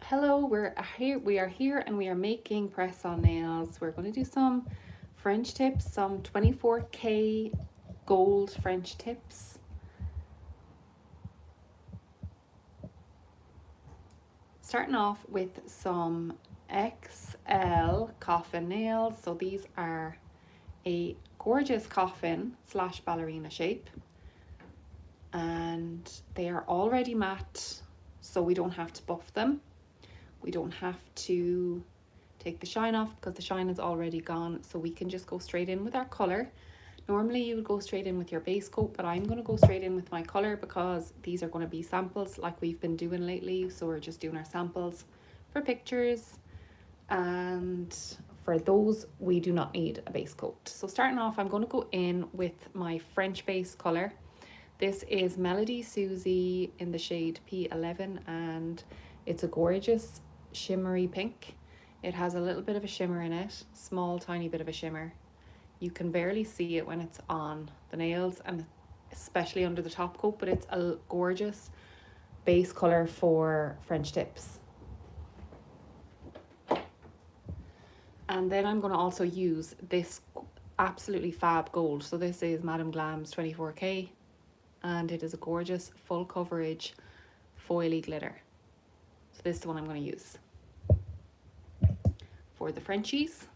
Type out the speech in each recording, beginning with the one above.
Hello, we are here and we are making press-on nails. We're going to do some French tips, some 24K gold French tips. Starting off with some XL coffin nails. So these are a gorgeous coffin slash ballerina shape, and they are already matte, so we don't have to buff them. We don't have to take the shine off because the shine is already gone, so we can just go straight in with our colour. Normally you would go straight in with your base coat, but I'm going to go straight in with my colour because these are going to be samples like we've been doing lately. So we're just doing our samples for pictures, and for those we do not need a base coat. So starting off, I'm going to go in with my French base colour. This is Melody Susie in the shade P11, and it's a gorgeous shimmery pink. It has a little bit of a shimmer in it, small tiny bit of a shimmer. You can barely see it when it's on the nails and especially under the top coat, but it's a gorgeous base colour for French tips. And then I'm going to also use this absolutely fab gold. So this is Madame Glam's 24K, and it is a gorgeous full coverage foily glitter. So this is the one I'm going to use for the Frenchies.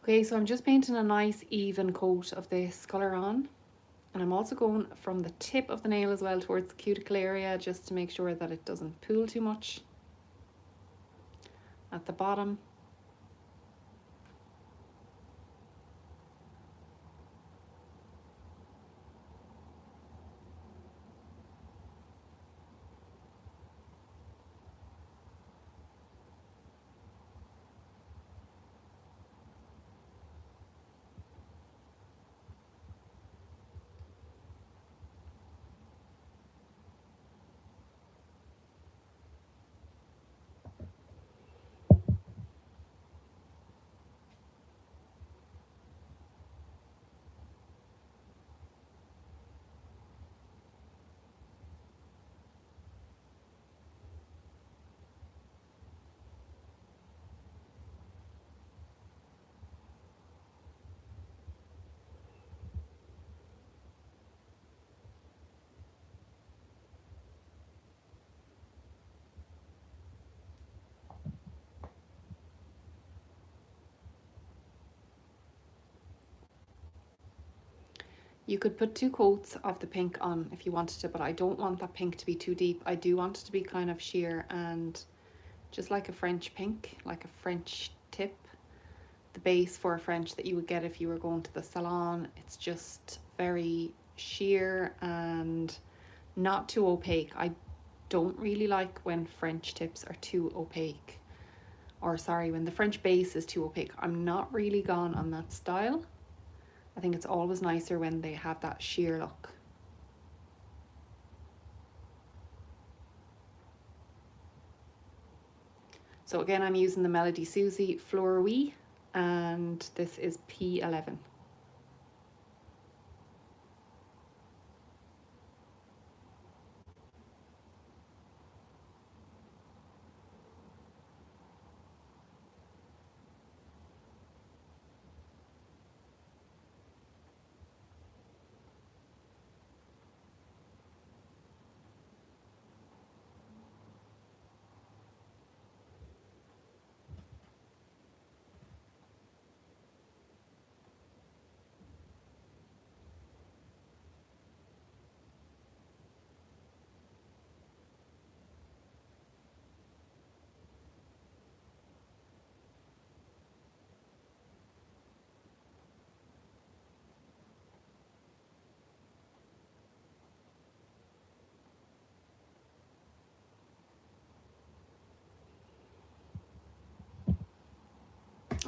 Okay, so I'm just painting a nice even coat of this colour on. And I'm also going from the tip of the nail as well towards the cuticle area, just to make sure that it doesn't pool too much at the bottom. You could put 2 coats of the pink on if you wanted to, but I don't want that pink to be too deep. I do want it to be kind of sheer and just like a French pink, like a French tip. The base for a French that you would get if you were going to the salon. It's just very sheer and not too opaque. I don't really like when French tips are too opaque. Or sorry, when the French base is too opaque. I'm not really gone on that style. I think it's always nicer when they have that sheer look. So again, I'm using the Melody Susie Fleur-Oui, and this is P11.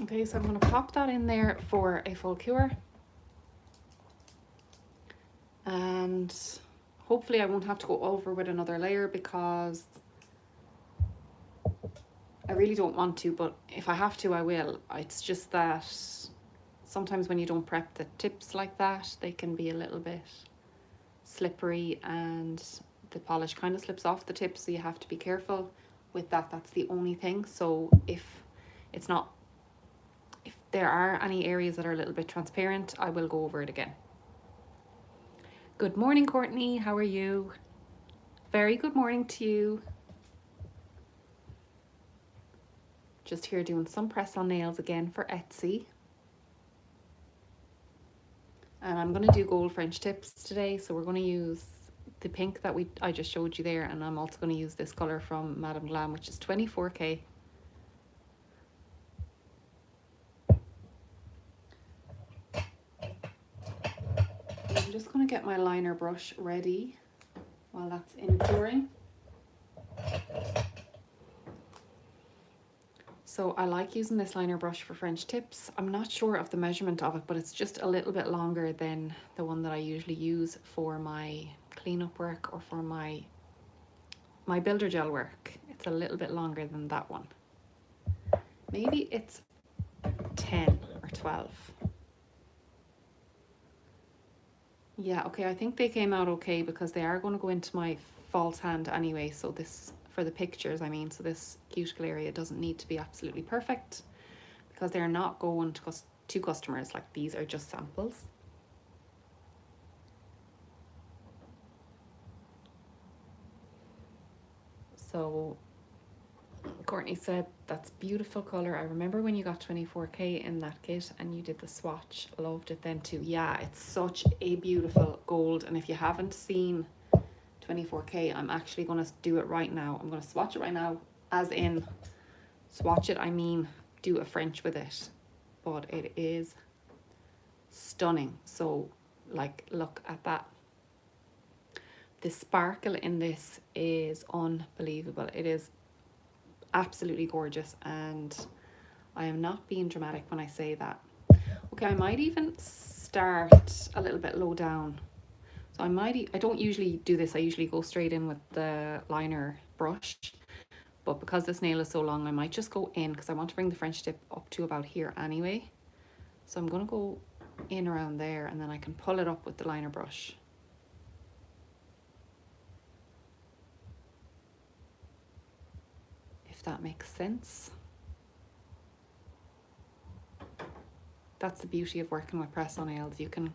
Okay, so I'm going to pop that in there for a full cure. And hopefully I won't have to go over with another layer, because I really don't want to, but if I have to, I will. It's just that sometimes when you don't prep the tips like that, they can be a little bit slippery and the polish kind of slips off the tip, so you have to be careful with that. That's the only thing. So if there are any areas that are a little bit transparent, I will go over it again. Good morning, Courtney. How are you? Very good morning to you. Just here doing some press on nails again for Etsy. And I'm going to do gold French tips today. So we're going to use the pink that I just showed you there. And I'm also going to use this color from Madame Glam, which is 24K. I'm just going to get my liner brush ready while that's in curing. So I like using this liner brush for French tips. I'm not sure of the measurement of it, but it's just a little bit longer than the one that I usually use for my cleanup work or for my builder gel work. It's a little bit longer than that one. Maybe it's 10 or 12. Yeah, okay, I think they came out okay, because they are going to go into my false hand anyway. So this, for the pictures, I mean, so this cuticle area doesn't need to be absolutely perfect, because they're not going to customers. Like, these are just samples. So Courtney said, that's beautiful color. I remember when you got 24K in that kit and you did the swatch. Loved it then too. Yeah, it's such a beautiful gold. And if you haven't seen 24K, I'm actually going to do it right now. I'm going to swatch it right now, as in swatch it, I mean do a French with it. But it is stunning. So, like, look at that. The sparkle in this is unbelievable. It is absolutely gorgeous, and I am not being dramatic when I say that. Okay, I might even start a little bit low down. So I don't usually do this. I usually go straight in with the liner brush, but because this nail is so long, I might just go in, because I want to bring the French tip up to about here anyway. So I'm going to go in around there, and then I can pull it up with the liner brush. If that makes sense. That's the beauty of working with press-on nails. You can,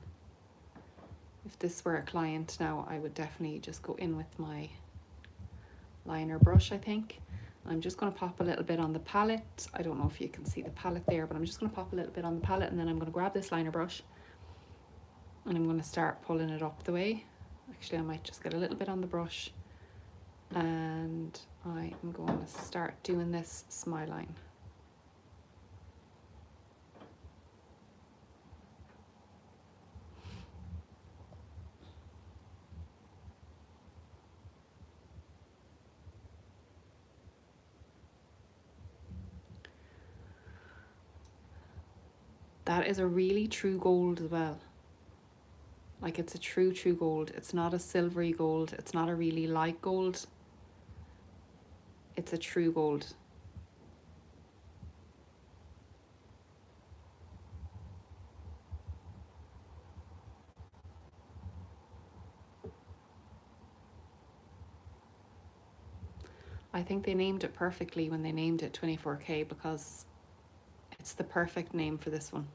if this were a client now, I would definitely just go in with my liner brush, I think. I'm just going to pop a little bit on the palette. I don't know if you can see the palette there, but I'm just going to pop a little bit on the palette, and then I'm going to grab this liner brush and I'm going to start pulling it up the way. Actually, I might just get a little bit on the brush, and I am going to start doing this smile line. That is a really true gold as well. Like, it's a true gold. It's not a silvery gold. It's not a really light gold. It's a true gold. I think they named it perfectly when they named it 24K, because it's the perfect name for this one.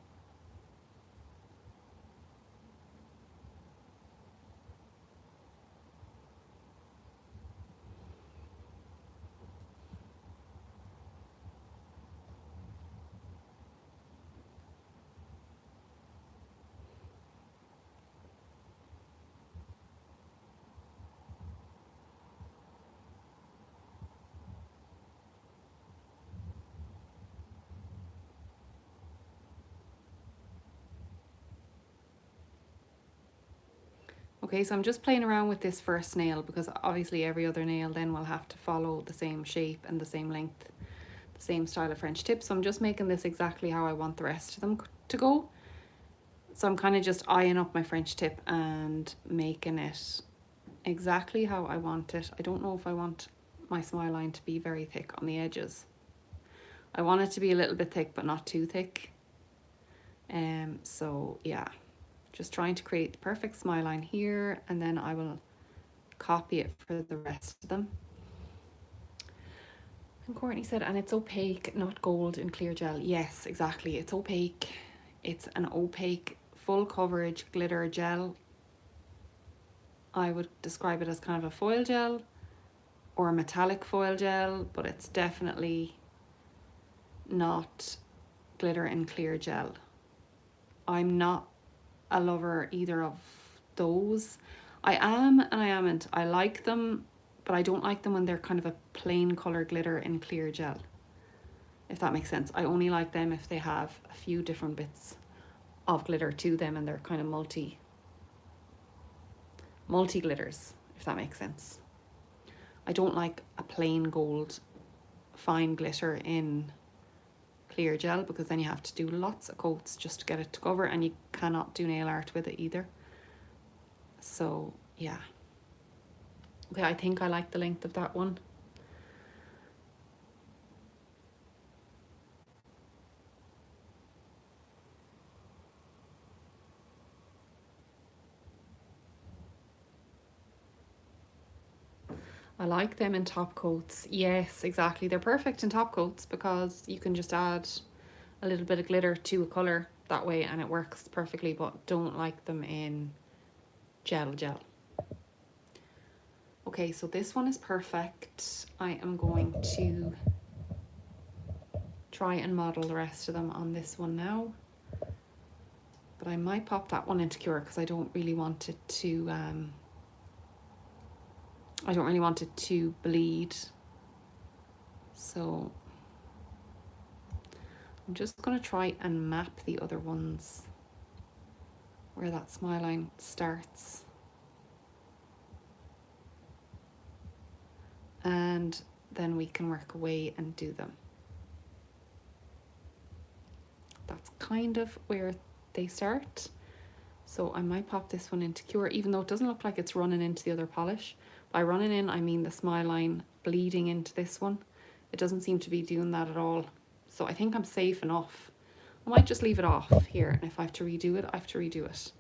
Okay, so I'm just playing around with this first nail, because obviously every other nail then will have to follow the same shape and the same length the same style of French tip. So I'm just making this exactly how I want the rest of them to go. So I'm kind of just eyeing up my French tip and making it exactly how I want it. I don't know if I want my smile line to be very thick on the edges. I want it to be a little bit thick, but not too thick. So yeah, just trying to create the perfect smile line here, and then I will copy it for the rest of them. And Courtney said, and it's opaque, not gold in clear gel. Yes, exactly. It's opaque. It's an opaque, full coverage glitter gel. I would describe it as kind of a foil gel or a metallic foil gel, but it's definitely not glitter in clear gel. I'm not a lover either of those. I am and I amn't. I like them, but I don't like them when they're kind of a plain colour glitter in clear gel, if that makes sense. I only like them if they have a few different bits of glitter to them and they're kind of multi glitters, if that makes sense. I don't like a plain gold fine glitter in clear gel, because then you have to do lots of coats just to get it to cover, and you cannot do nail art with it either. So yeah. Okay, I think I like the length of that one. I like them in top coats. Yes, exactly. They're perfect in top coats because you can just add a little bit of glitter to a colour that way and it works perfectly, but don't like them in gel. Okay, so this one is perfect. I am going to try and model the rest of them on this one now. But I might pop that one into Cure because I don't really want it to bleed. So I'm just going to try and map the other ones where that smile line starts. And then we can work away and do them. That's kind of where they start. So I might pop this one into Cure, even though it doesn't look like it's running into the other polish. By running in, I mean the smile line bleeding into this one. It doesn't seem to be doing that at all. So I think I'm safe enough. I might just leave it off here, and if I have to redo it, I have to redo it.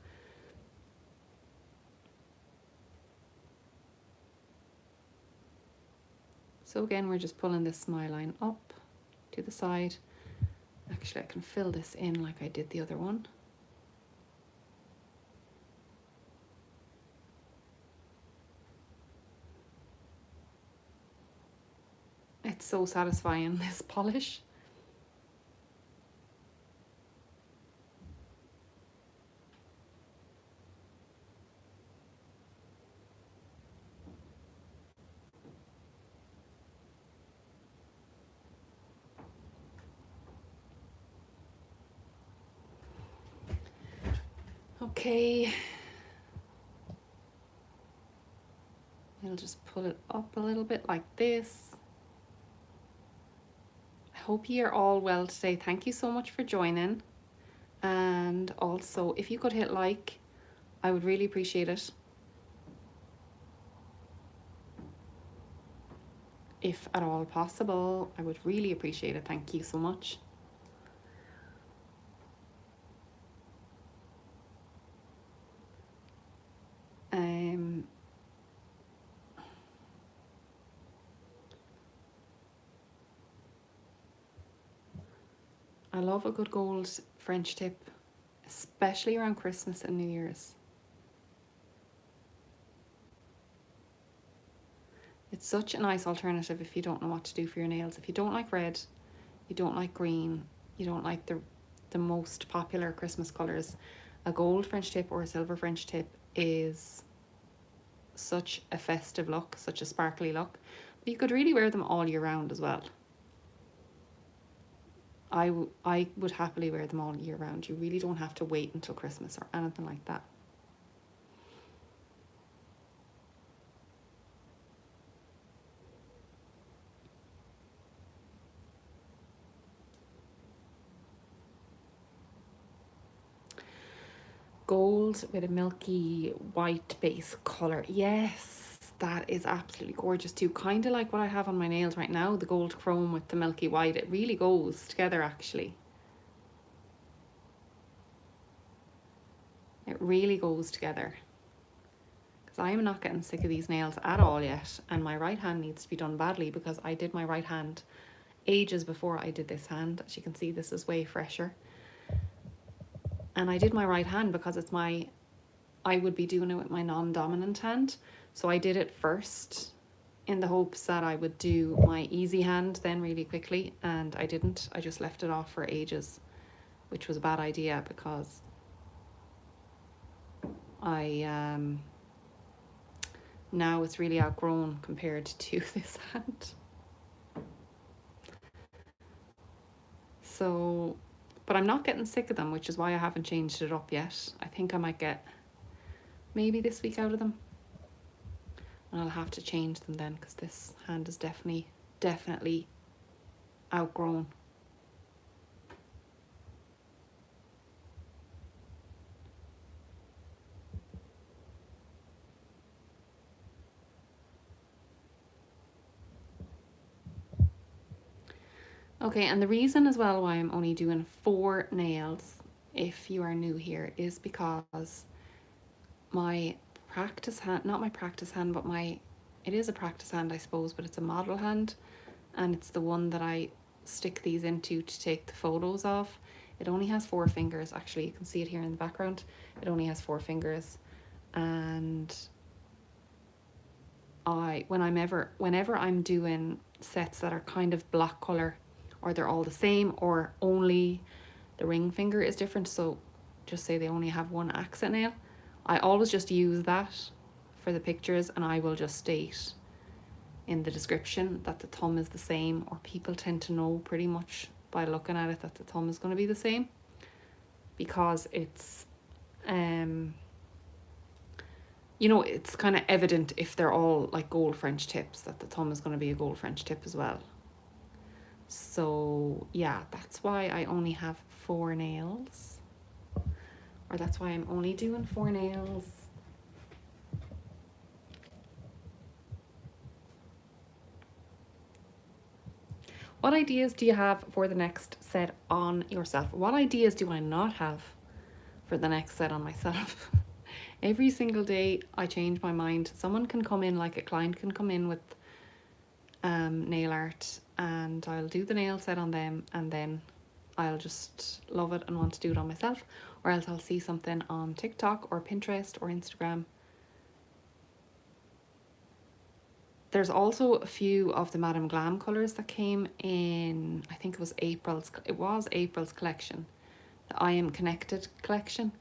So again, we're just pulling this smile line up to the side. Actually, I can fill this in like I did the other one. It's so satisfying, this polish. Okay. I'll just pull it up a little bit like this. I hope you're all well today. Thank you so much for joining. And also, if you could hit like, I would really appreciate it. If at all possible, I would really appreciate it. Thank you so much. I love a good gold French tip, especially around Christmas and New Year's. It's such a nice alternative if you don't know what to do for your nails. If you don't like red, you don't like green, you don't like the most popular Christmas colours, a gold French tip or a silver French tip is such a festive look, such a sparkly look. But you could really wear them all year round as well. I would happily wear them all year round. You really don't have to wait until Christmas or anything like that. gold with a milky white base colour. Yes, that is absolutely gorgeous too. Kind of like what I have on my nails right now, the gold chrome with the milky white. It really goes together actually. It really goes together. Because I am not getting sick of these nails at all yet. And my right hand needs to be done badly because I did my right hand ages before I did this hand. As you can see, this is way fresher. And I did my right hand because it's my, I would be doing it with my non-dominant hand. So I did it first in the hopes that I would do my easy hand then really quickly. And I didn't. I just left it off for ages, which was a bad idea because now it's really outgrown compared to this hand. So, but I'm not getting sick of them, which is why I haven't changed it up yet. I think I might get maybe this week out of them. And I'll have to change them then because this hand is definitely outgrown. Okay, and the reason as well why I'm only doing 4 nails, if you are new here, is because my practice hand, not my practice hand, but it is a practice hand I suppose, but it's a model hand, and it's the one that I stick these into to take the photos of. It only has 4 fingers, actually you can see it here in the background. It only has 4 fingers, and whenever I'm doing sets that are kind of black colour, or they're all the same, or only the ring finger is different, so just say they only have 1 accent nail, I always just use that for the pictures, and I will just state in the description that the thumb is the same, or people tend to know pretty much by looking at it that the thumb is going to be the same, because it's you know, it's kind of evident if they're all like gold French tips that the thumb is going to be a gold French tip as well. So yeah, that's why I only have 4 nails, or that's why I'm only doing 4 nails. What ideas do you have for the next set on yourself? What ideas do I not have for the next set on myself? Every single day I change my mind. Someone can come in, like a client can come in with nail art, and I'll do the nail set on them, and then I'll just love it and want to do it on myself, or else I'll see something on TikTok or Pinterest or Instagram. There's also a few of the Madame Glam colours that came in, I think it was April's collection, the I Am Connected collection.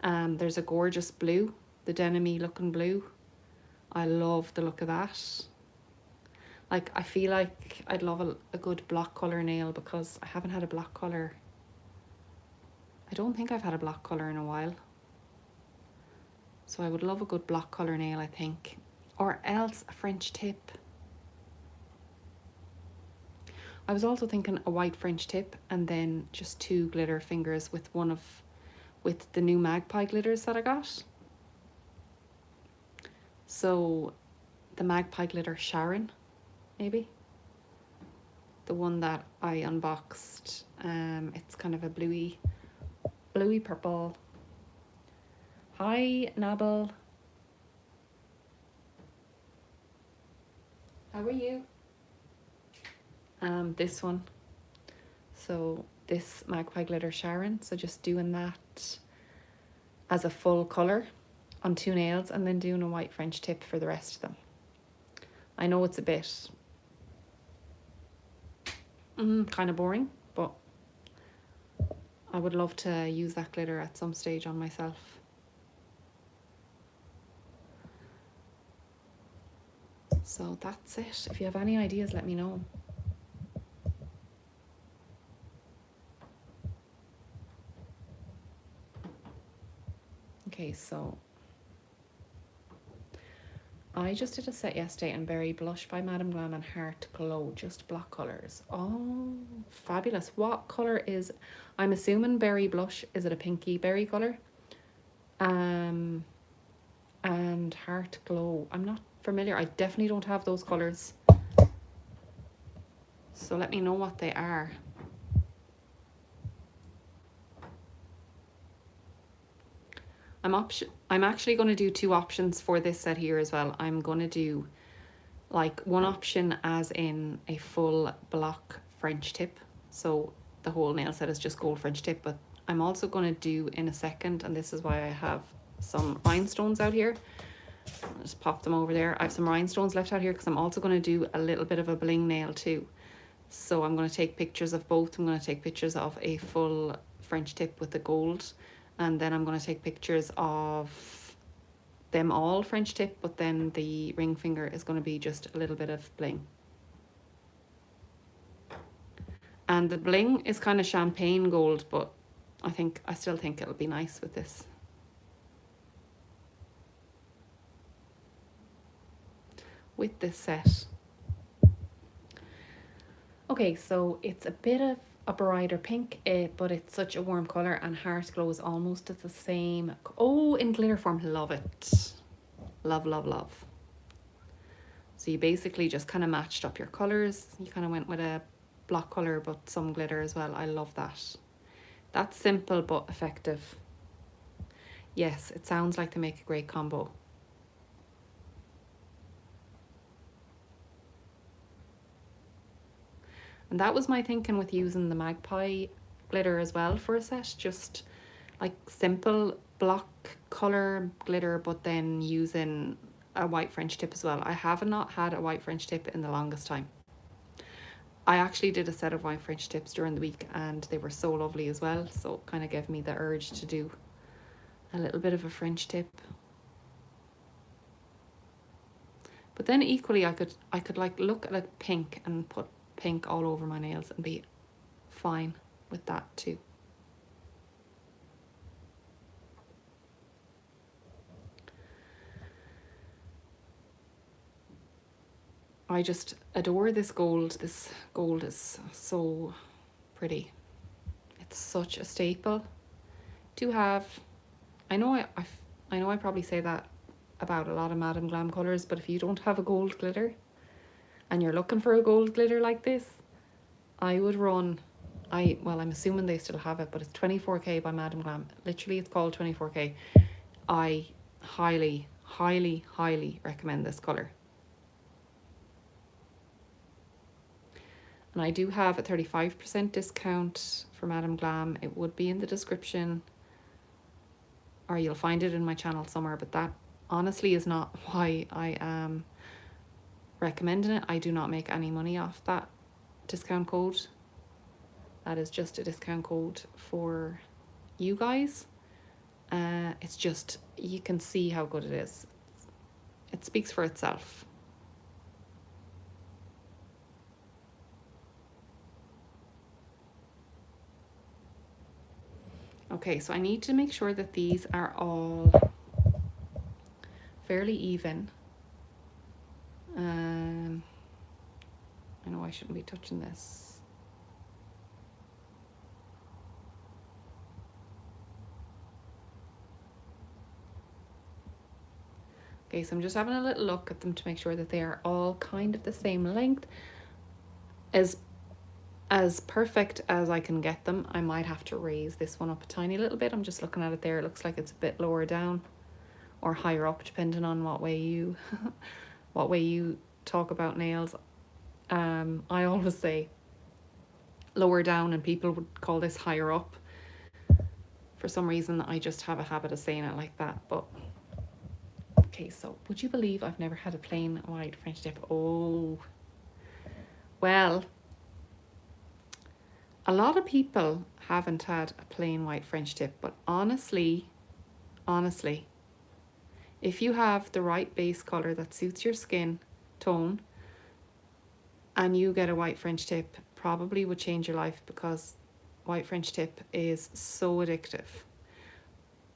There's a gorgeous blue, the denim-y looking blue. I love the look of that. Like, I feel like I'd love a good block colour nail, because I haven't had a block colour. I don't think I've had a block colour in a while. So I would love a good block colour nail, I think. Or else a French tip. I was also thinking a white French tip, and then just 2 glitter fingers with the new magpie glitters that I got. So the magpie glitter Sharon, maybe. The one that I unboxed. It's kind of a bluey purple. Hi, Nabil. How are you? This one. So this magpie glitter Sharon. So just doing that as a full colour on 2 nails, and then doing a white French tip for the rest of them. I know it's a bit kind of boring, but I would love to use that glitter at some stage on myself. So that's it. If you have any ideas, let me know. Okay, so I just did a set yesterday in Berry Blush by Madame Glam and Heart Glow, just block colours. Oh, fabulous. What colour is, I'm assuming Berry Blush, is it a pinky berry colour? and Heart Glow. I'm not familiar. I definitely don't have those colours. So let me know what they are. I'm actually going to do 2 options for this set here as well. I'm going to do like one option as in a full block French tip. So the whole nail set is just gold French tip, but I'm also going to do in a second, and this is why I have some rhinestones out here. I'll just pop them over there. I have some rhinestones left out here because I'm also going to do a little bit of a bling nail too. So I'm going to take pictures of both. I'm going to take pictures of a full French tip with the gold, and then I'm going to take pictures of them all French tip, but then the ring finger is going to be just a little bit of bling. And the bling is kind of champagne gold, but I still think it'll be nice with this. With this set. Okay, so it's a bit of a brighter pink, but it's such a warm colour, and Heart Glow is almost the same. Oh, in glitter form, love it. Love, love, love. So you basically just kind of matched up your colours. You kind of went with a block colour, but some glitter as well. I love that. That's simple but effective. Yes, it sounds like they make a great combo. And that was my thinking with using the Magpie glitter as well for a set. Just like simple block colour glitter, but then using a white French tip as well. I have not had a white French tip in the longest time. I actually did a set of white French tips during the week and they were so lovely as well. So it kind of gave me the urge to do a little bit of a French tip. But then equally I could like look at a pink and put pink all over my nails and be fine with that too. I just adore this gold. This gold is so pretty. It's such a staple to have. I know I probably say that about a lot of Madame Glam colours, but if you don't have a gold glitter and you're looking for a gold glitter like this, I would run. Well, I'm assuming they still have it, but it's 24K by Madame Glam. Literally, it's called 24K. I highly, highly, highly recommend this colour. And I do have a 35% discount for Madame Glam. It would be in the description, or you'll find it in my channel somewhere, but that honestly is not why I am recommending it. I do not make any money off that discount code. That is just a discount code for you guys. It's just, you can see how good it is. It speaks for itself. Okay, so I need to make sure that these are all fairly even. I know I shouldn't be touching this. Okay, so I'm just having a little look at them to make sure that they are all kind of the same length. As perfect as I can get them. I might have to raise this one up a tiny little bit. I'm just looking at it there. It looks like it's a bit lower down or higher up, depending on what way you what way you talk about nails. I always say lower down and people would call this higher up. For some reason, I just have a habit of saying it like that. But okay, so would you believe I've never had a plain white French tip? Oh, well, a lot of people haven't had a plain white French tip, but honestly, if you have the right base colour that suits your skin tone and you get a white French tip, probably would change your life, because white French tip is so addictive.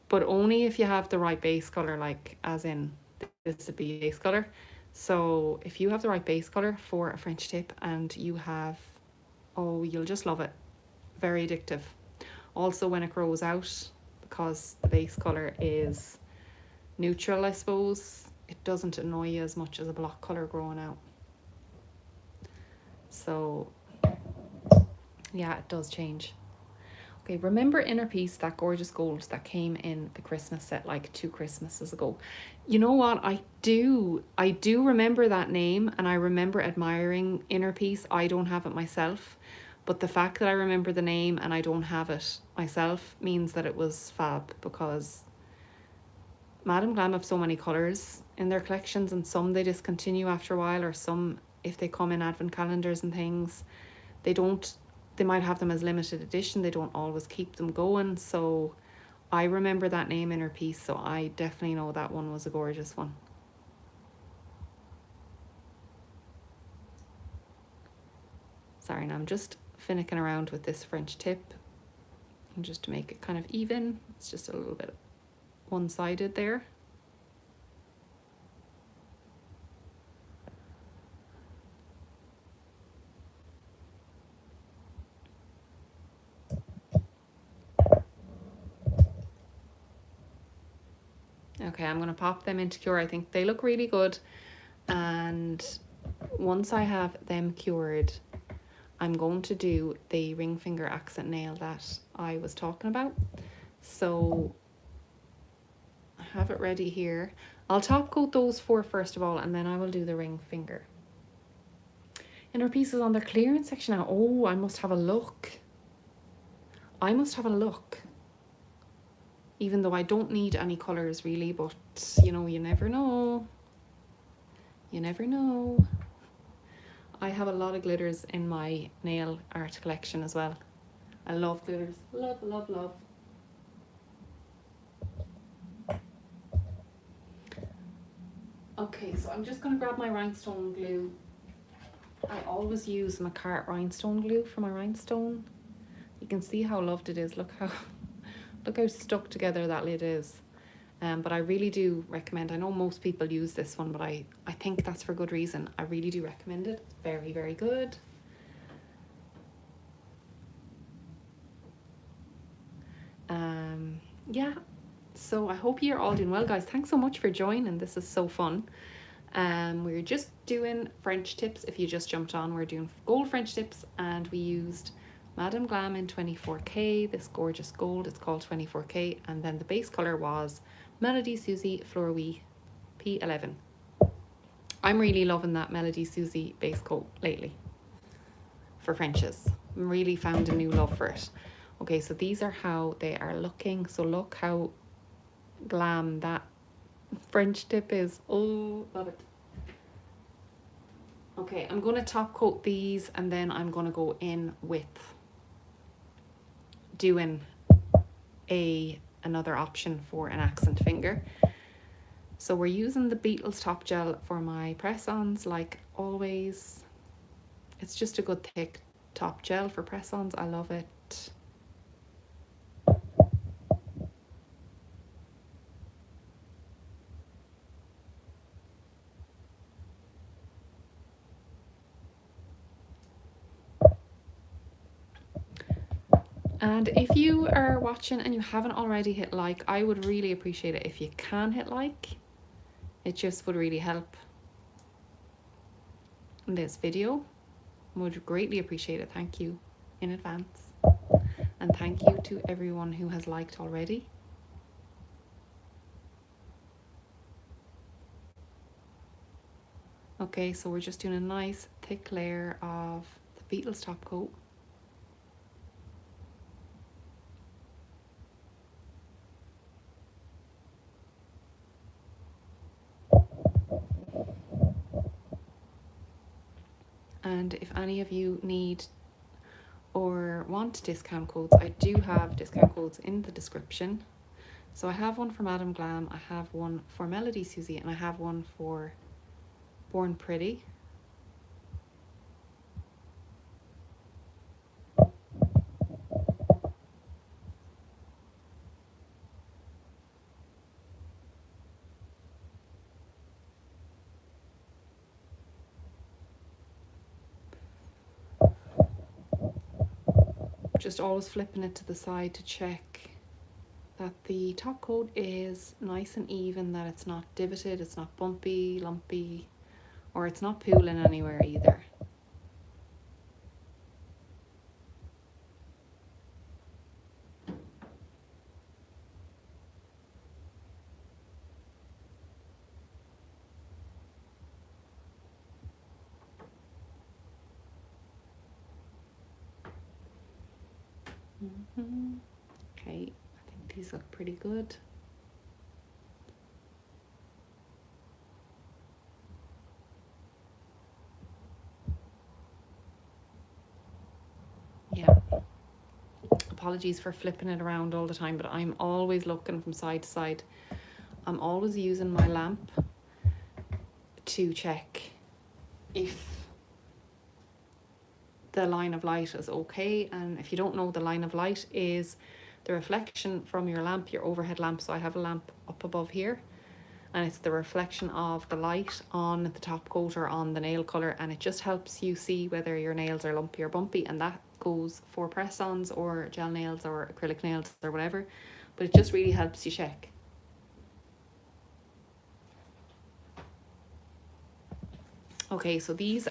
But only if you have the right base colour, like as in this would be base colour. So if you have the right base colour for a French tip and you have, oh, you'll just love it. Very addictive. Also, when it grows out, because the base colour is neutral, I suppose. It doesn't annoy you as much as a block colour growing out. So yeah, it does change. Okay, remember Inner Peace, that gorgeous gold that came in the Christmas set like 2 Christmases ago? You know what? I do remember that name, and I remember admiring Inner Peace. I don't have it myself, but the fact that I remember the name and I don't have it myself means that it was fab, because Madame Glam have so many colours in their collections, and some they discontinue after a while, or some, if they come in advent calendars and things, they might have them as limited edition. They don't always keep them going. So I remember that name, Inner Peace, so I definitely know that one was a gorgeous one. Sorry, now I'm just finicking around with this French tip, and just to make it kind of even. It's just a little bit one-sided there. Okay, I'm going to pop them into cure. I think they look really good, and once I have them cured, I'm going to do the ring finger accent nail that I was talking about. So I have it ready here. I'll top coat those 4 first of all, and then I will do the ring finger. Inner Peace is on their clearance section now. Oh, I must have a look. Even though I don't need any colours really, but you know, you never know. I have a lot of glitters in my nail art collection as well. I love glitters. Love. Okay, so I'm just going to grab my rhinestone glue. I always use McCart rhinestone glue for my rhinestone. You can see how loved it is. Look how stuck together that lid is. But I really do recommend, I know most people use this one, but I think that's for good reason. I really do recommend it. It's very, very good. Yeah, so I hope you're all doing well, guys. Thanks so much for joining. This is so fun. We're just doing French tips. If you just jumped on, we're doing gold French tips, and we used Madame Glam in 24K, this gorgeous gold. It's called 24K, and then the base colour was Melody Susie Fleur P11. I'm really loving that Melody Susie base coat lately for Frenches. I'm really found a new love for it. Okay, so these are how they are looking. So look how glam that French tip is. Oh, love it. Okay, I'm going to top coat these, and then I'm going to go in with doing another option for an accent finger. So we're using the Beetles top gel for my press-ons, like always. It's just a good thick top gel for press-ons. I love it. And if you are watching and you haven't already hit like, I would really appreciate it if you can hit like. It just would really help this video. Would greatly appreciate it. Thank you in advance. And thank you to everyone who has liked already. Okay, so we're just doing a nice thick layer of the Beetles top coat. And if any of you need or want discount codes, I do have discount codes in the description. So I have one for Madame Glam, I have one for Melody Susie, and I have one for Born Pretty. Just always flipping it to the side to check that the top coat is nice and even, that it's not divoted, it's not bumpy, lumpy, or it's not pooling anywhere either. Okay, I think these look pretty good. Yeah. Apologies for flipping it around all the time, but I'm always looking from side to side. I'm always using my lamp to check if the line of light is okay. And if you don't know, the line of light is the reflection from your lamp, your overhead lamp. So I have a lamp up above here, and it's the reflection of the light on the top coat or on the nail colour, and it just helps you see whether your nails are lumpy or bumpy, and that goes for press-ons or gel nails or acrylic nails or whatever, but it just really helps you check. Okay, so this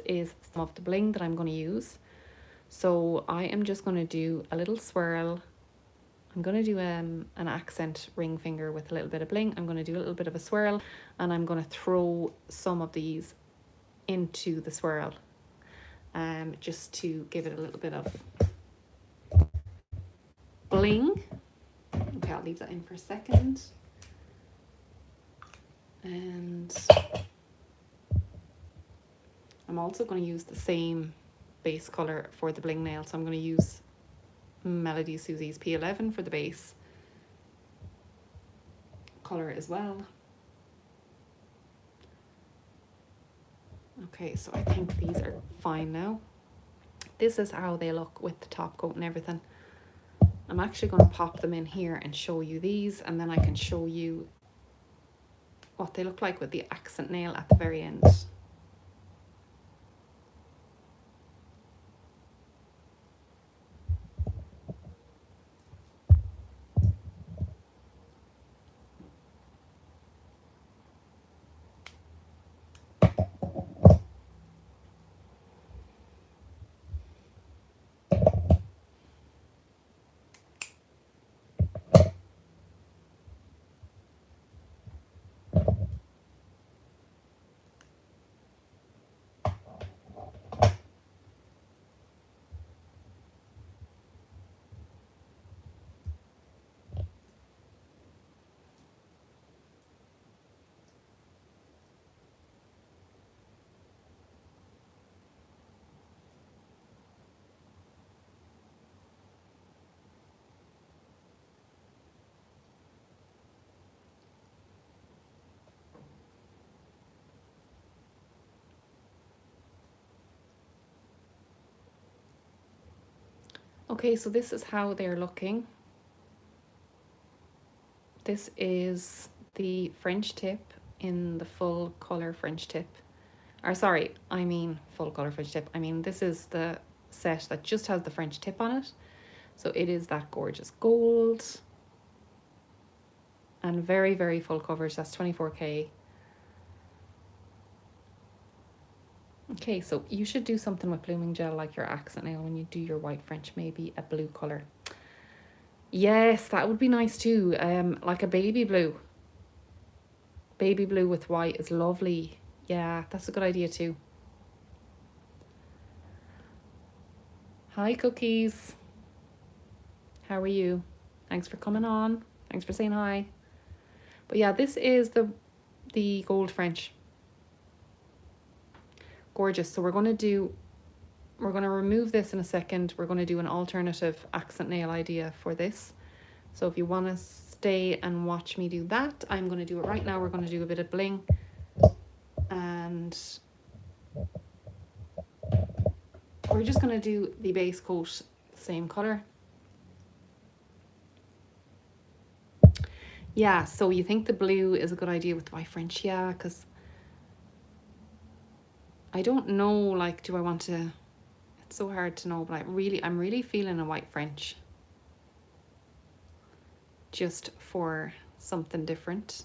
is some of the bling that I'm going to use. So I am just going to do a little swirl. I'm going to do an accent ring finger with a little bit of bling. I'm going to do a little bit of a swirl, and I'm going to throw some of these into the swirl, just to give it a little bit of bling. Okay, I'll leave that in for a second. And I'm also going to use the same base colour for the bling nail. So I'm going to use Melody Susie's P11 for the base colour as well. Okay, so I think these are fine now. This is how they look with the top coat and everything. I'm actually going to pop them in here and show you these, and then I can show you what they look like with the accent nail at the very end. Okay, so this is how they're looking. This is the French tip in the full colour French tip. Or sorry, I mean full colour French tip. I mean, this is the set that just has the French tip on it. So it is that gorgeous gold. And very, very full coverage. That's 24K. Okay, so you should do something with blooming gel like your accent nail when you do your white French, maybe a blue colour. Yes, that would be nice too. Like a baby blue. Baby blue with white is lovely. Yeah, that's a good idea too. Hi, Cookies. How are you? Thanks for coming on. Thanks for saying hi. But yeah, this is the gold French. Gorgeous. So we're going to remove this in a second. We're going to do an alternative accent nail idea for this. So if you want to stay and watch me do that, I'm going to do it right now. We're going to do a bit of bling, and we're just going to do the base coat, same color. Yeah, so you think the blue is a good idea with white French? Yeah, because I don't know, like, do I want to, it's so hard to know, but I'm really feeling a white French. just for something different.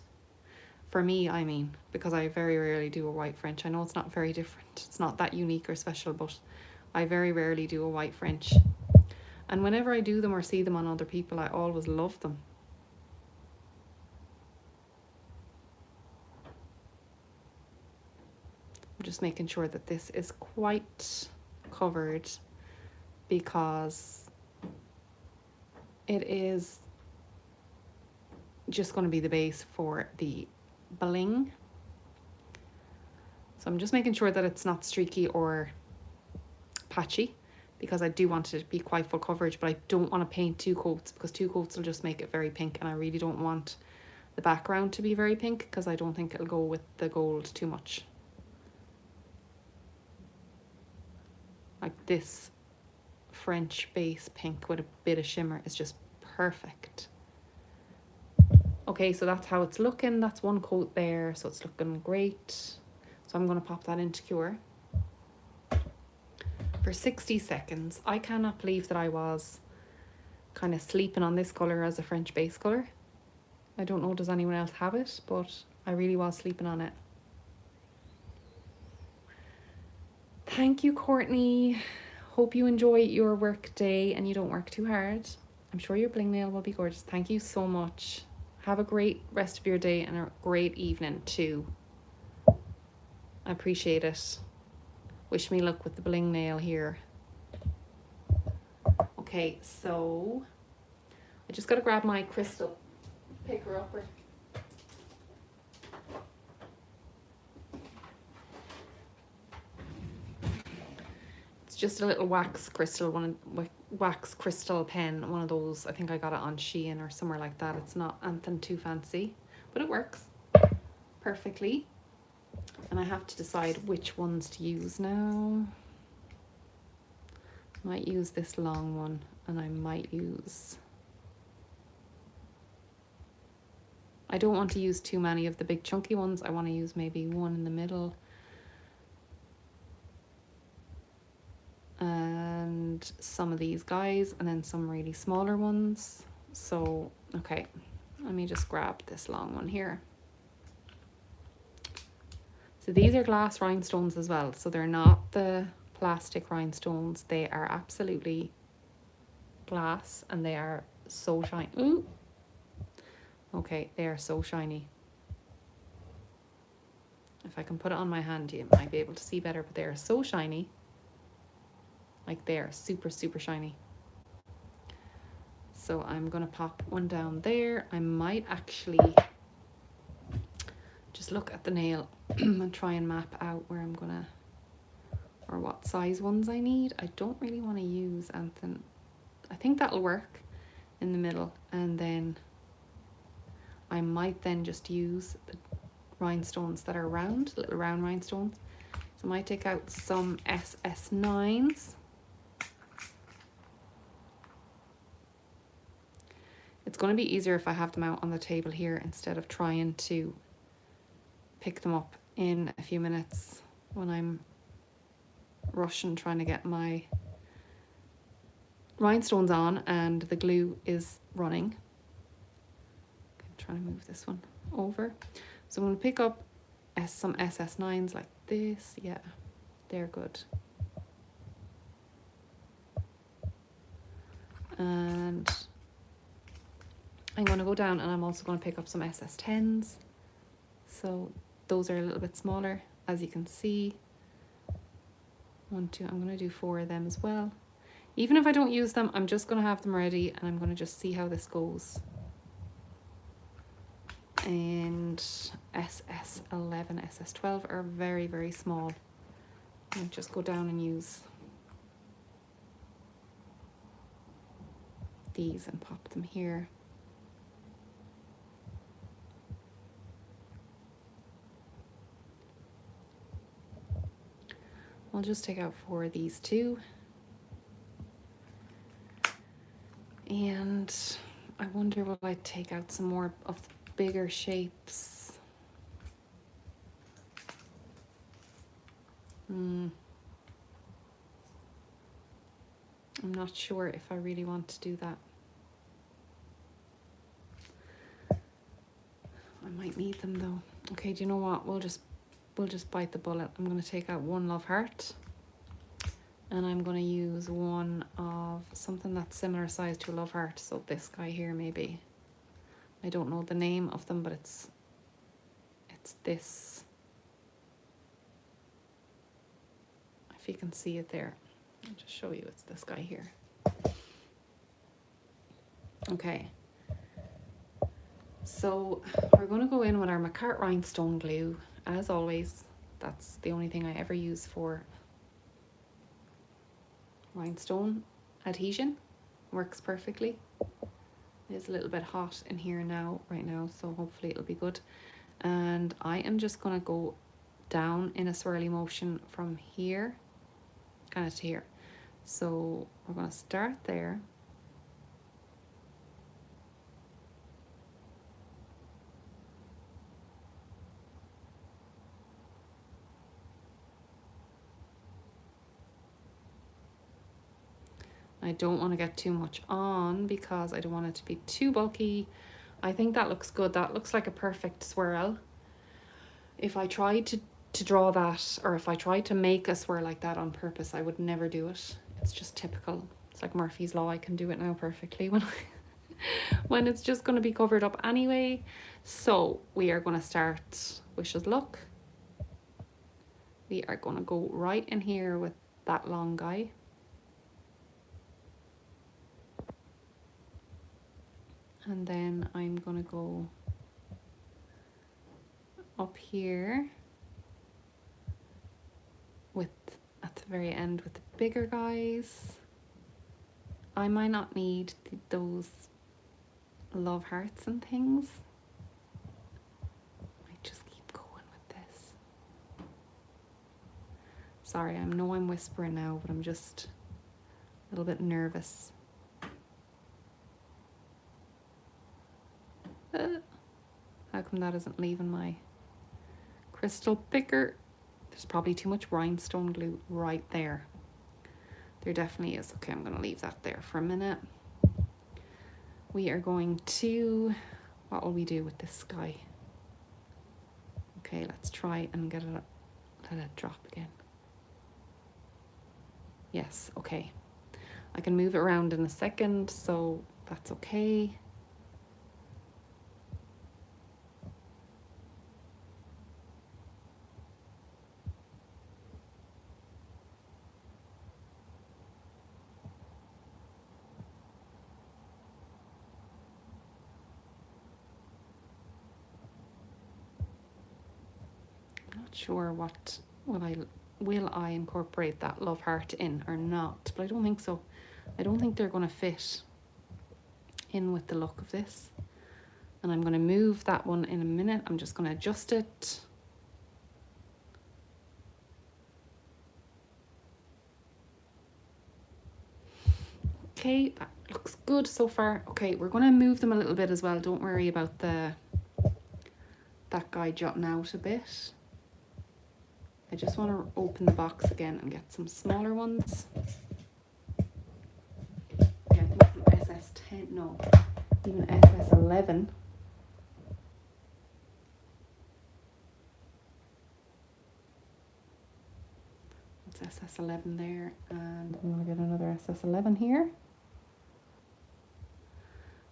For me, I mean, because I very rarely do a white French. I know it's not very different. It's not that unique or special, but I very rarely do a white French. And whenever I do them or see them on other people, I always love them. I'm just making sure that this is quite covered because it is just going to be the base for the bling. So I'm just making sure that it's not streaky or patchy because I do want it to be quite full coverage, but I don't want to paint 2 coats because 2 coats will just make it very pink, and I really don't want the background to be very pink because I don't think it'll go with the gold too much. Like this French base pink with a bit of shimmer is just perfect. Okay, so that's how it's looking. That's 1 coat there, so it's looking great. So I'm going to pop that into cure for 60 seconds. I cannot believe that I was kind of sleeping on this colour as a French base colour. I don't know, does anyone else have it? But I really was sleeping on it. Thank you, Courtney. Hope you enjoy your work day and you don't work too hard. I'm sure your bling nail will be gorgeous. Thank you so much. Have a great rest of your day and a great evening too. I appreciate it. Wish me luck with the bling nail here. Okay, so I just gotta grab my crystal picker upper. It's just a little wax crystal pen, one of those. I think I got it on Shein or somewhere like that. It's not anything too fancy, but it works perfectly. And I have to decide which ones to use now. I might use this long one, and I might use... I don't want to use too many of the big chunky ones. I want to use maybe one in the middle. And some of these guys, and then some really smaller ones. So, okay, let me just grab this long one here. So these are glass rhinestones as well. So they're not the plastic rhinestones. They are absolutely glass, and they are so shiny. Ooh. Okay, they are so shiny. If I can put it on my hand, you might be able to see better, but they are so shiny. Like, they are super, super shiny. So I'm going to pop one down there. I might actually just look at the nail and try and map out where I'm going to, or what size ones I need. I don't really want to use anything. I think that'll work in the middle. And then I might then just use the rhinestones that are round, little round rhinestones. So I might take out some SS9s. It's going to be easier if I have them out on the table here instead of trying to pick them up in a few minutes when I'm rushing trying to get my rhinestones on and the glue is running. I'm trying to move this one over. So I'm going to pick up some SS9s like this. Yeah, they're good. And I'm going to go down and I'm also going to pick up some SS10s. So those are a little bit smaller, as you can see. 1, 2, I'm going to do 4 of them as well. Even if I don't use them, I'm just going to have them ready and I'm going to just see how this goes. And SS11, SS12 are very, very small. I'll just go down and use these and pop them here. I'll just take out 4 of these too. And I wonder will I take out some more of the bigger shapes. I'm not sure if I really want to do that. might need them though. Okay, do you know what? We'll just bite the bullet. I'm going to take out one love heart, and I'm going to use one of something that's similar size to a love heart. So this guy here, maybe. I don't know the name of them, but it's this. If you can see it there, I'll just show you. It's this guy here. Okay. So we're going to go in with our McCart rhinestone glue, as always. That's the only thing I ever use for rhinestone adhesion. Works perfectly. It is a little bit hot in here right now, so hopefully it'll be good. And I am just going to go down in a swirly motion from here, kind of to here. So we're going to start there. I don't want to get too much on because I don't want it to be too bulky. I think that looks good. That looks like a perfect swirl. If I tried to draw that, or if I tried to make a swirl like that on purpose, I would never do it. It's just typical. It's like Murphy's Law. I can do it now perfectly when it's just going to be covered up anyway. So we are going to start Wish Us Luck. We are going to go right in here with that long guy. And then I'm going to go up here with, at the very end, with the bigger guys. I might not need those love hearts and things. Might just keep going with this. Sorry, I know I'm whispering now, but I'm just a little bit nervous. How come that isn't leaving my crystal picker? There's probably too much rhinestone glue right there. There definitely is. Okay, I'm going to leave that there for a minute. We are going to, what will we do with this guy? Okay, let's try and let it drop again. Yes, okay. I can move it around in a second, so that's okay. Sure what will I incorporate that love heart in or not, but I don't think so. I don't think they're going to fit in with the look of this, and I'm going to move that one in a minute. I'm just going to adjust it. Okay, that looks good so far. Okay, we're going to move them a little bit as well. Don't worry about that guy jutting out a bit. I just want to open the box again and get some smaller ones. Yeah, I think some SS10, no, even SS11. It's SS11 there, and I'm going to get another SS11 here.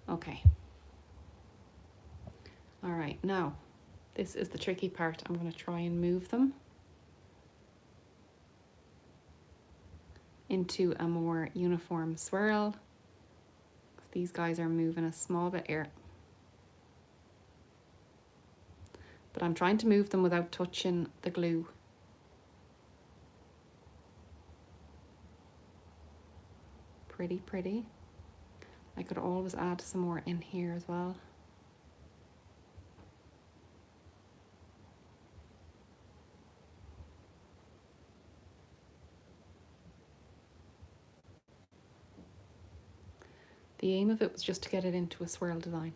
Okay. All right, now this is the tricky part. I'm going to try and move them into a more uniform swirl. These guys are moving a small bit here. But I'm trying to move them without touching the glue. Pretty, pretty. I could always add some more in here as well. The aim of it was just to get it into a swirl design.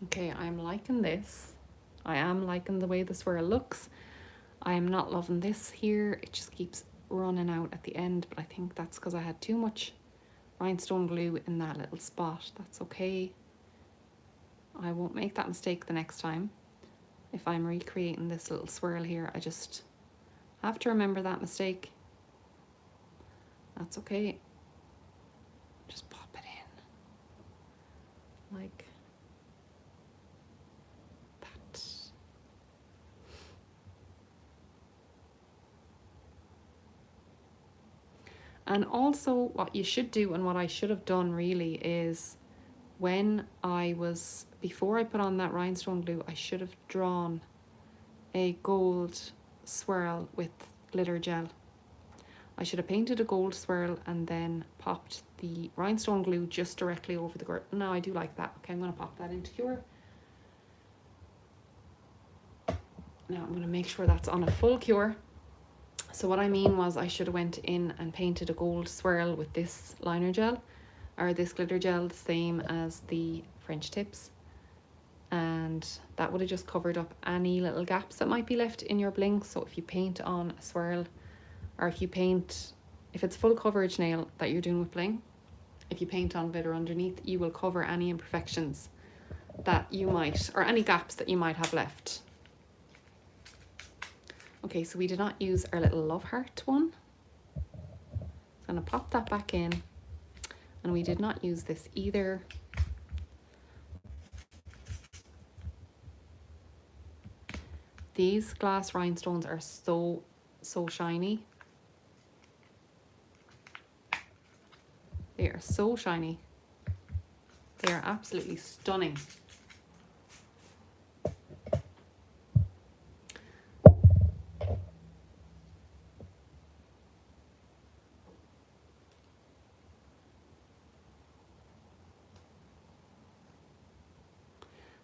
Okay, I'm liking this. I am liking the way the swirl looks. I am not loving this here. It just keeps running out at the end, but I think that's because I had too much rhinestone glue in that little spot. That's okay. I won't make that mistake the next time. If I'm recreating this little swirl here, I just have to remember that mistake. That's okay. Just pop it in like that. And also what you should do, and what I should have done really, is before I put on that rhinestone glue, I should have drawn a gold swirl with glitter gel. I should have painted a gold swirl and then popped the rhinestone glue just directly over the glitter. No, I do like that. Okay, I'm going to pop that into cure. Now I'm going to make sure that's on a full cure. So what I mean was I should have went in and painted a gold swirl with this liner gel, or this glitter gel, the same as the French tips. And that would have just covered up any little gaps that might be left in your bling. So if you paint on a swirl, or if it's full coverage nail that you're doing with bling, if you paint on glitter underneath, you will cover any imperfections that you might, or any gaps that you might have left. Okay, so we did not use our little love heart one. I'm going to pop that back in. And we did not use this either. These glass rhinestones are so shiny. They are so shiny. They are absolutely stunning.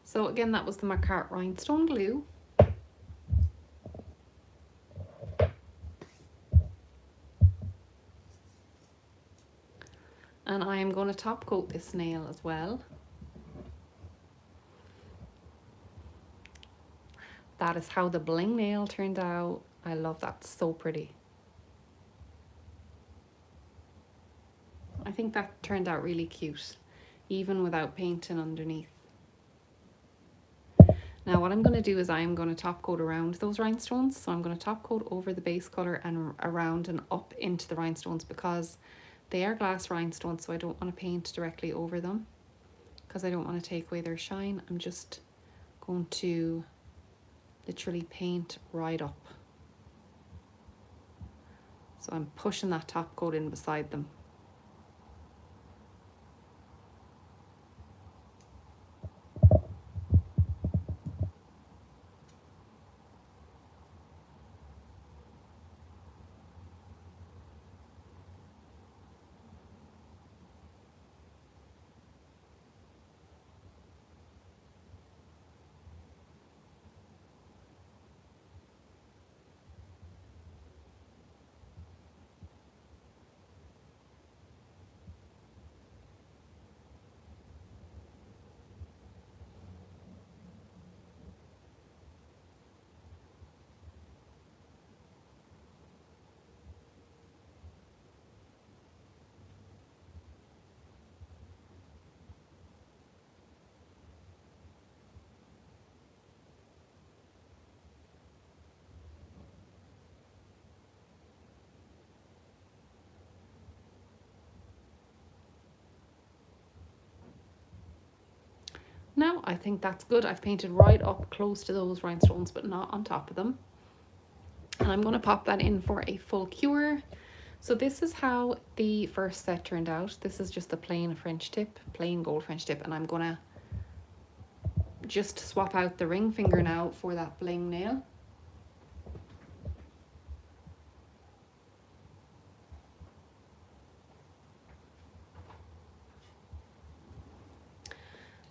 So again, that was the Macart rhinestone glue. And I am going to top coat this nail as well. That is how the bling nail turned out. I love that, so pretty. I think that turned out really cute, even without painting underneath. Now what I'm going to do is I'm going to top coat around those rhinestones. So I'm going to top coat over the base colour and around and up into the rhinestones, because they are glass rhinestones, so I don't want to paint directly over them because I don't want to take away their shine. I'm just going to literally paint right up. So I'm pushing that top coat in beside them. Now I think that's good. I've painted right up close to those rhinestones, but not on top of them. And I'm going to pop that in for a full cure. So this is how the first set turned out. This is just a plain French tip, plain gold French tip, and I'm going to just swap out the ring finger now for that bling nail.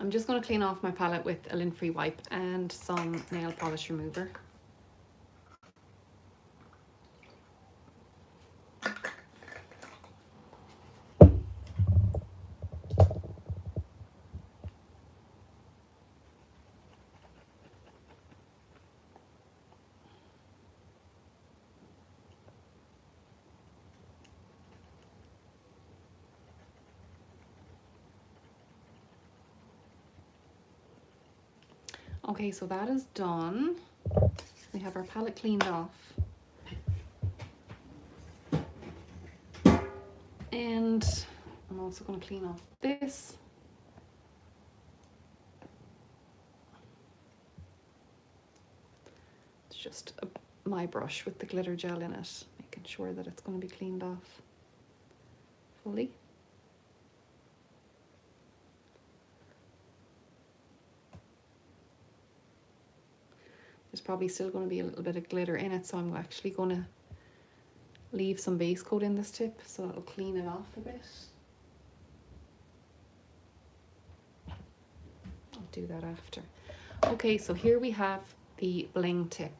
I'm just going to clean off my palette with a lint-free wipe and some nail polish remover. Okay, so that is done. We have our palette cleaned off. And I'm also going to clean off this. It's just my brush with the glitter gel in it, making sure that it's going to be cleaned off fully. There's probably still going to be a little bit of glitter in it, so I'm actually going to leave some base coat in this tip so it'll clean it off a bit. I'll do that after. Okay, so here we have the bling tip.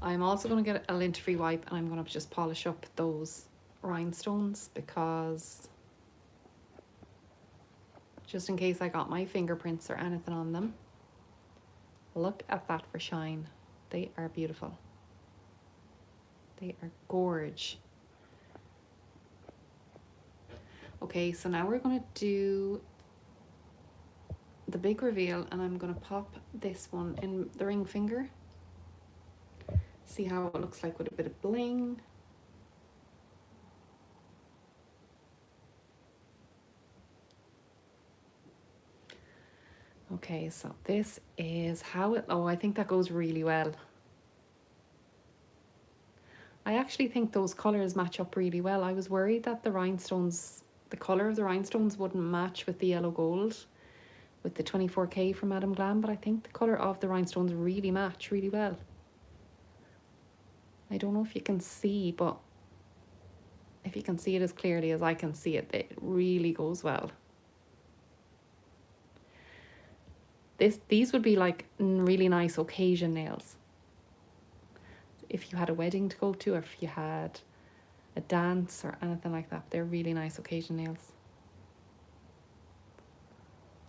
I'm also going to get a lint-free wipe and I'm going to just polish up those rhinestones, because just in case I got my fingerprints or anything on them. Look at that for shine. They are beautiful. They are gorge. Okay, so now we're going to do the big reveal, and I'm going to pop this one in the ring finger. See how it looks like with a bit of bling. Okay, so this is how it, oh, I think that goes really well. I actually think those colours match up really well. I was worried that the rhinestones, the colour of the rhinestones wouldn't match with the yellow gold, with the 24K from Madame Glam, but I think the colour of the rhinestones really match really well. I don't know if you can see, but if you can see it as clearly as I can see it, it really goes well. These would be like really nice occasion nails. If you had a wedding to go to, or if you had a dance or anything like that, they're really nice occasion nails.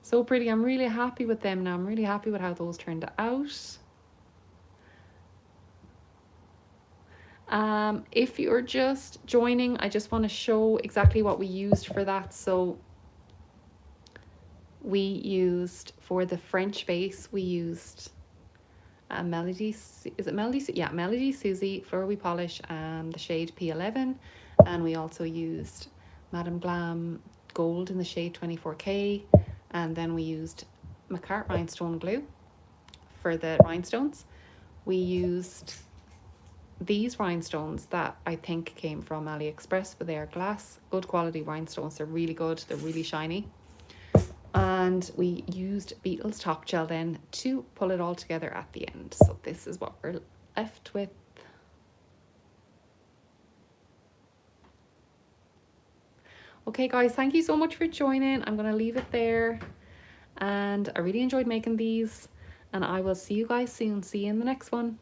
So pretty. I'm really happy with them now. I'm really happy with how those turned out. If you're just joining, I just want to show exactly what we used for that. So we used, for the French base, we used Melody, is it Melody? Yeah, Melody Susie Fleur We Polish, the shade P11, and we also used Madame Glam Gold in the shade 24K, and then we used McCart Rhinestone Glue for the rhinestones. We used these rhinestones that I think came from AliExpress, but they are glass, good quality rhinestones. They're really good, they're really shiny. And we used Beetle's top gel then to pull it all together at the end. So this is what we're left with. Okay guys, thank you so much for joining. I'm going to leave it there. And I really enjoyed making these. And I will see you guys soon. See you in the next one.